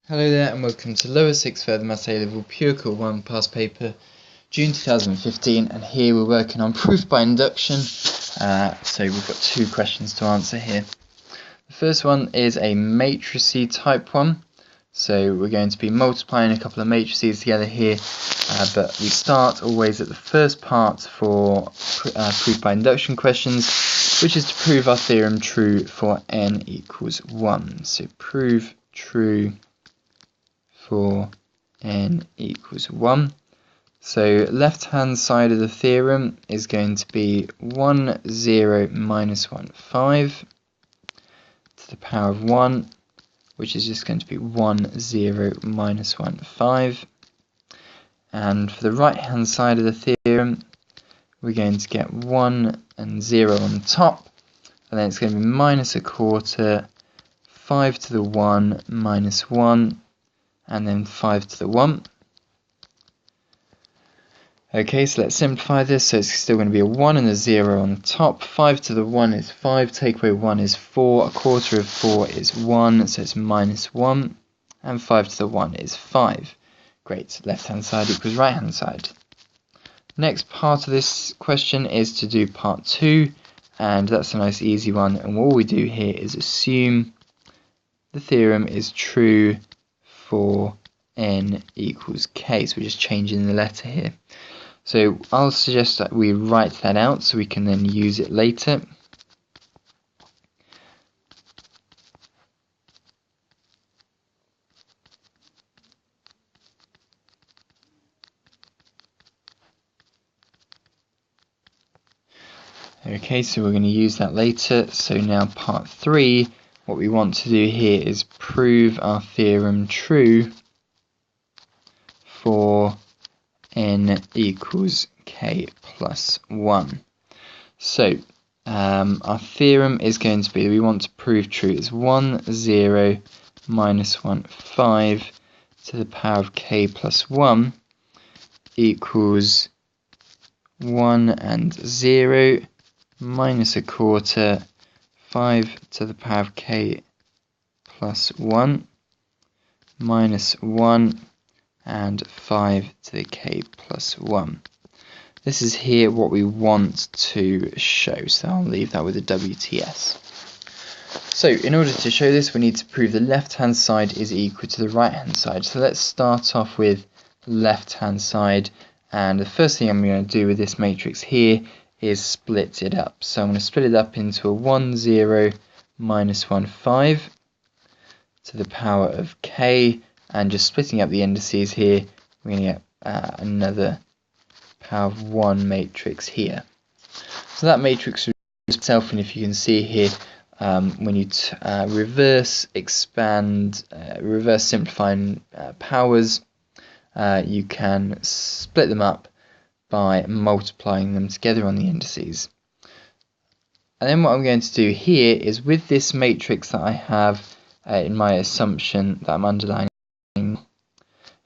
Hello there and welcome to Lower 6th Further Maths A-Level Pure Core 1 past paper June 2015, and here we're working on proof by induction. So we've got two questions to answer here. The first one is a matrice type one, so we're going to be multiplying a couple of matrices together here, but we start always at the first part for proof by induction questions, which is to prove our theorem true for n equals 1. So prove true for n equals 1. So left hand side of the theorem is going to be 1, 0, minus 1, 5 to the power of 1, which is just going to be 1, 0, minus 1, 5. And for the right hand side of the theorem, we're going to get 1 and 0 on the top, and then it's going to be minus a quarter, 5 to the 1, minus 1, and then 5 to the 1. Okay, so let's simplify this. So it's still going to be a 1 and a 0 on the top. 5 to the 1 is 5, take away 1 is 4, a quarter of 4 is 1, so it's minus 1, and 5 to the 1 is 5. Great, left hand side equals right hand side. Next part of this question is to do part 2, and that's a nice easy one, and all we do here is assume the theorem is true for n equals k. So we're just changing the letter here. So I'll suggest that we write that out so we can then use it later. Okay, so we're going to use that later. So now part 3, what we want to do here is prove our theorem true for n equals k plus 1. So our theorem is going to be, we want to prove true, is 1, 0, minus 1, 5 to the power of k plus 1 equals 1 and 0 minus a quarter, 5 to the power of k plus 1 minus 1 and 5 to the k plus 1. This is here what we want to show, so I'll leave that with a WTS. So in order to show this, we need to prove the left hand side is equal to the right hand side. So let's start off with left hand side, and the first thing I'm going to do with this matrix here is split it up. So I'm going to split it up into a 1, 0, minus 1, 5 to the power of k, and just splitting up the indices here, we're going to get another power of 1 matrix here. So that matrix removes itself, and if you can see here, when you reverse simplifying powers, you can split them up by multiplying them together on the indices. And then what I'm going to do here is, with this matrix that I have in my assumption that I'm underlining in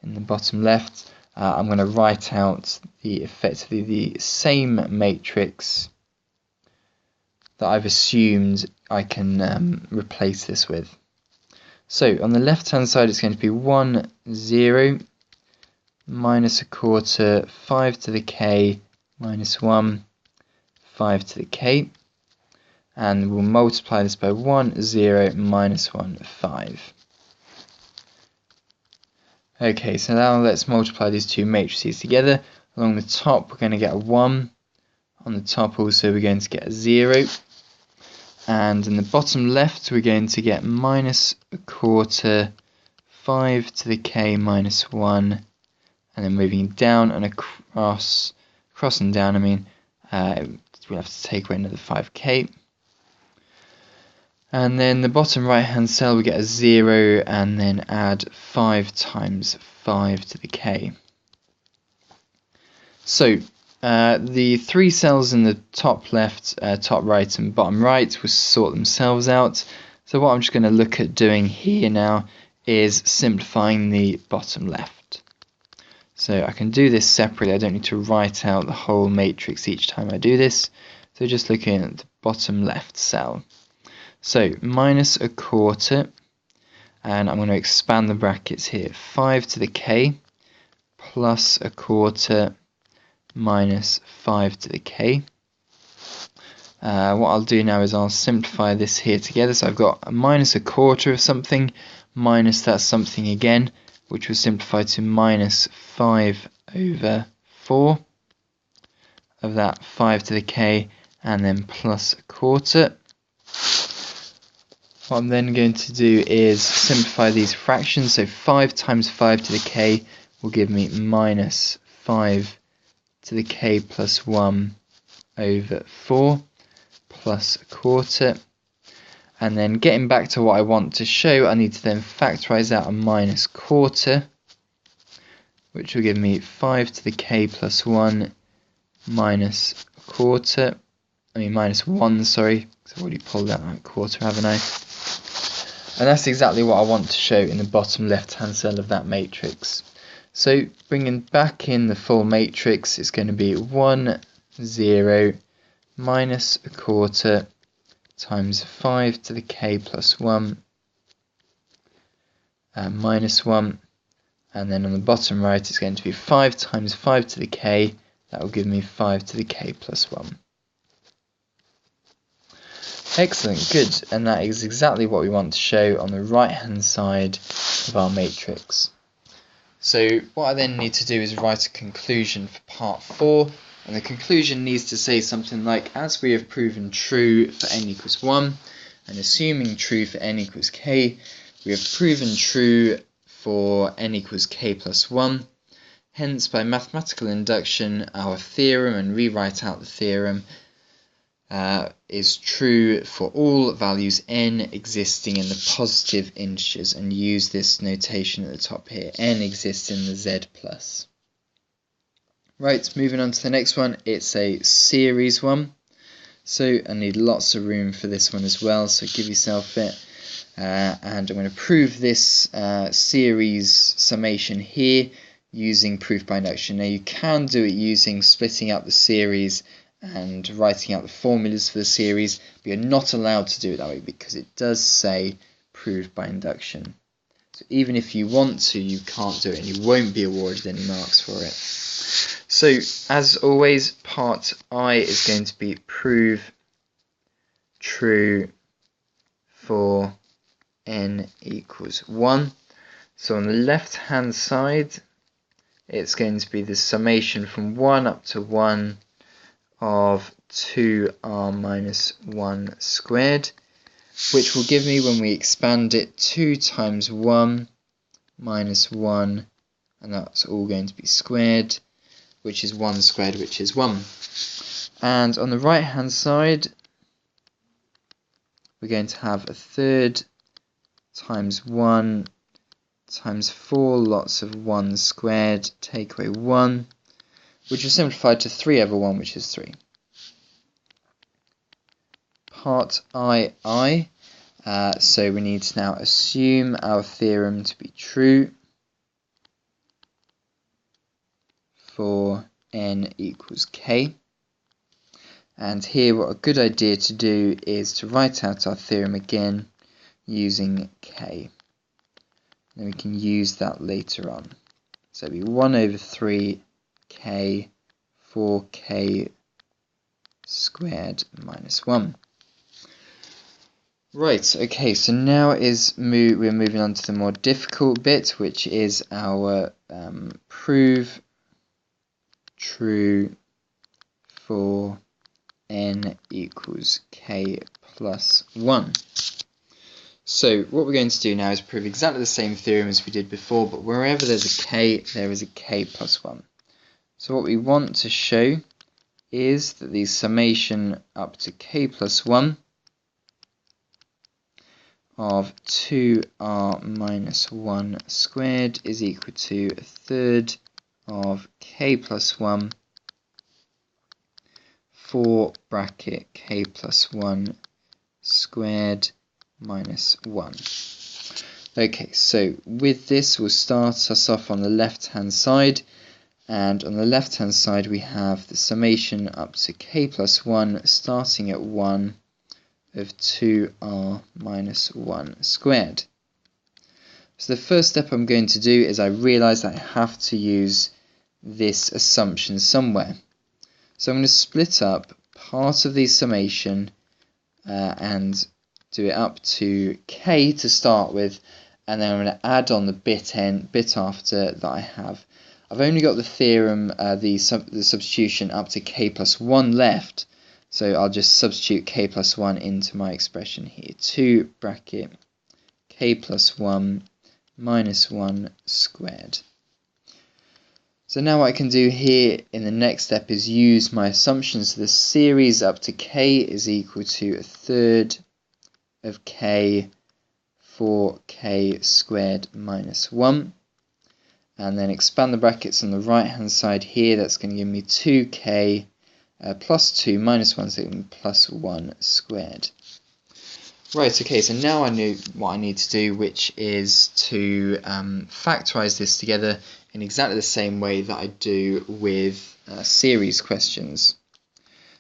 the bottom left, I'm going to write out effectively the same matrix that I've assumed I can replace this with. So on the left hand side, it's going to be 1, 0, minus a quarter, 5 to the k, minus 1, 5 to the k, and we'll multiply this by 1, 0, minus 1, 5. Okay, so now let's multiply these two matrices together. Along the top, we're going to get a 1. On the top also, we're going to get a 0. And in the bottom left, we're going to get minus a quarter, 5 to the k minus 1. And then moving down and across and down, we'll have to take away another 5k. And then the bottom right hand cell, we get a 0, and then add 5 times 5 to the k. So the three cells in the top left, top right and bottom right will sort themselves out. So what I'm just going to look at doing here now is simplifying the bottom left. So I can do this separately. I don't need to write out the whole matrix each time I do this. So just looking at the bottom left cell. So minus a quarter, and I'm going to expand the brackets here. 5 to the k plus a quarter minus 5 to the k. What I'll do now is I'll simplify this here together. So I've got a minus a quarter of something minus that something again, which will simplify to minus 5 over 4 of that 5 to the k, and then plus a quarter. What I'm then going to do is simplify these fractions. So 5 times 5 to the k will give me minus 5 to the k plus 1 over 4 plus a quarter. And then getting back to what I want to show, I need to then factorize out a minus quarter, which will give me 5 to the k plus 1 minus a quarter. Minus 1, sorry, because I've already pulled out that quarter, haven't I? And that's exactly what I want to show in the bottom left-hand cell of that matrix. So bringing back in the full matrix, it's going to be 1, 0, minus a quarter times 5 to the k plus 1, minus 1. And then on the bottom right, it's going to be 5 times 5 to the k. That will give me 5 to the k plus 1. Excellent, good, and that is exactly what we want to show on the right hand side of our matrix. So what I then need to do is write a conclusion for part 4, and the conclusion needs to say something like, as we have proven true for n equals 1, and assuming true for n equals k, we have proven true for n equals k plus 1, hence by mathematical induction our theorem, and rewrite out the theorem, is true for all values n existing in the positive integers, and use this notation at the top here, n exists in the z plus. Right, moving on to the next one, it's a series one, so I need lots of room for this one as well, so give yourself it. And I'm going to prove this series summation here using proof by induction. Now you can do it using splitting up the series and writing out the formulas for the series, but you're not allowed to do it that way because it does say proved by induction. So even if you want to, you can't do it, and you won't be awarded any marks for it. So as always, part I is going to be prove true for n equals 1. So on the left hand side, it's going to be the summation from 1 up to 1 of 2r minus 1 squared, which will give me, when we expand it, 2 times 1 minus 1, and that's all going to be squared, which is 1 squared, which is 1. And on the right hand side, we're going to have a third times 1 times 4 lots of 1 squared, take away 1, which is simplified to 3 over 1, which is 3. Part II, so we need to now assume our theorem to be true for n equals k. And here what a good idea to do is to write out our theorem again using k. Then we can use that later on. So it'll be 1 over 3k 4k squared minus 1. Right, okay, so now we're moving on to the more difficult bit, which is our prove true for n equals k plus 1. So what we're going to do now is prove exactly the same theorem as we did before, but wherever there's a k, there is a k plus 1. So what we want to show is that the summation up to k plus 1 of 2r minus 1 squared is equal to a third of k plus 1 4 bracket k plus 1 squared minus 1. Okay, so with this we'll start us off on the left hand side, and on the left hand side we have the summation up to k plus 1 starting at 1 of 2r minus 1 squared. So the first step I'm going to do is I realise that I have to use this assumption somewhere. So I'm going to split up part of the summation and do it up to k to start with, and then I'm going to add on the bit after that I have. I've only got the theorem, the substitution up to k plus 1 left, so I'll just substitute k plus 1 into my expression here. 2 bracket k plus 1 minus 1 squared. So now what I can do here in the next step is use my assumptions. So the series up to k is equal to a third of k for k squared minus 1. And then expand the brackets on the right hand side here. That's going to give me 2k plus 2 minus 1, so plus 1 squared. Right, okay, so now I know what I need to do, which is to factorise this together in exactly the same way that I do with series questions.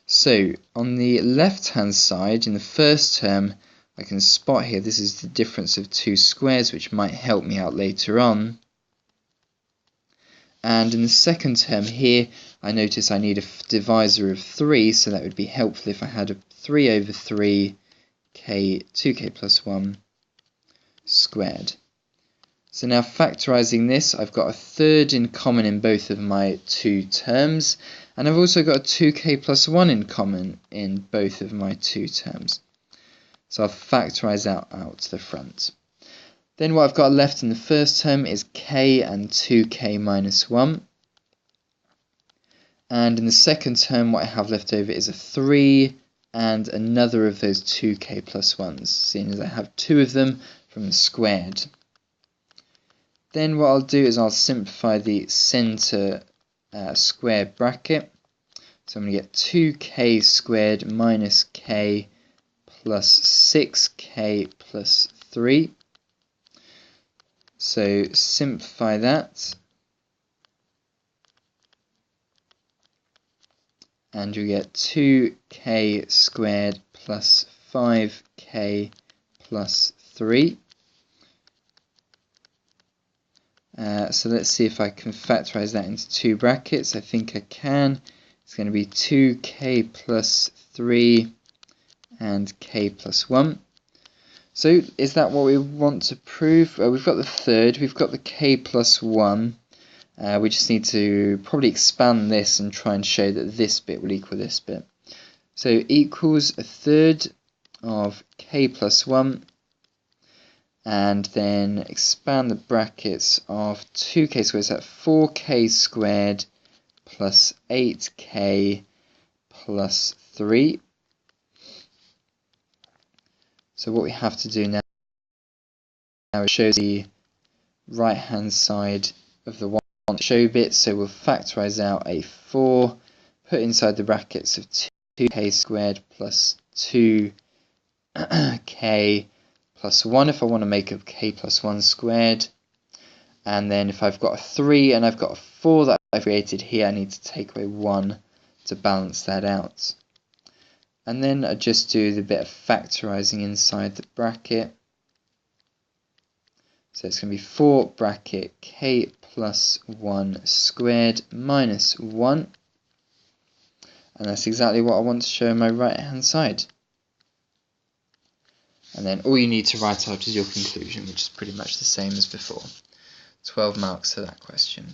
So on the left hand side, in the first term, I can spot here this is the difference of two squares, which might help me out later on. And in the second term here, I notice I need a divisor of 3, so that would be helpful if I had a 3 over 3 2k plus 1 squared. So now factorising this, I've got a third in common in both of my two terms, and I've also got a 2k plus 1 in common in both of my two terms. So I'll factorise out to the front. Then what I've got left in the first term is k and 2k minus 1. And in the second term, what I have left over is a 3 and another of those 2k plus 1s, seeing as I have two of them from the squared. Then what I'll do is I'll simplify the centre square bracket. So I'm going to get 2k squared minus k plus 6k plus 3. So simplify that, and you get 2k squared plus 5k plus 3. So let's see if I can factorise that into two brackets. I think I can. It's going to be 2k plus 3 and k plus 1. So is that what we want to prove? We've got the third, we've got the k plus 1. We just need to probably expand this and try and show that this bit will equal this bit. So equals a third of k plus 1, and then expand the brackets of 2k squared, so that's 4k squared plus 8k plus 3. So what we have to do now is show the right hand side of the one show bit. So we'll factorise out a 4, put inside the brackets of 2k squared plus 2k plus 1 if I want to make a k plus 1 squared. And then if I've got a 3 and I've got a 4 that I've created here, I need to take away 1 to balance that out. And then I just do the bit of factorising inside the bracket. So it's going to be 4 bracket k plus 1 squared minus 1. And that's exactly what I want to show on my right hand side. And then all you need to write out is your conclusion, which is pretty much the same as before. 12 marks for that question.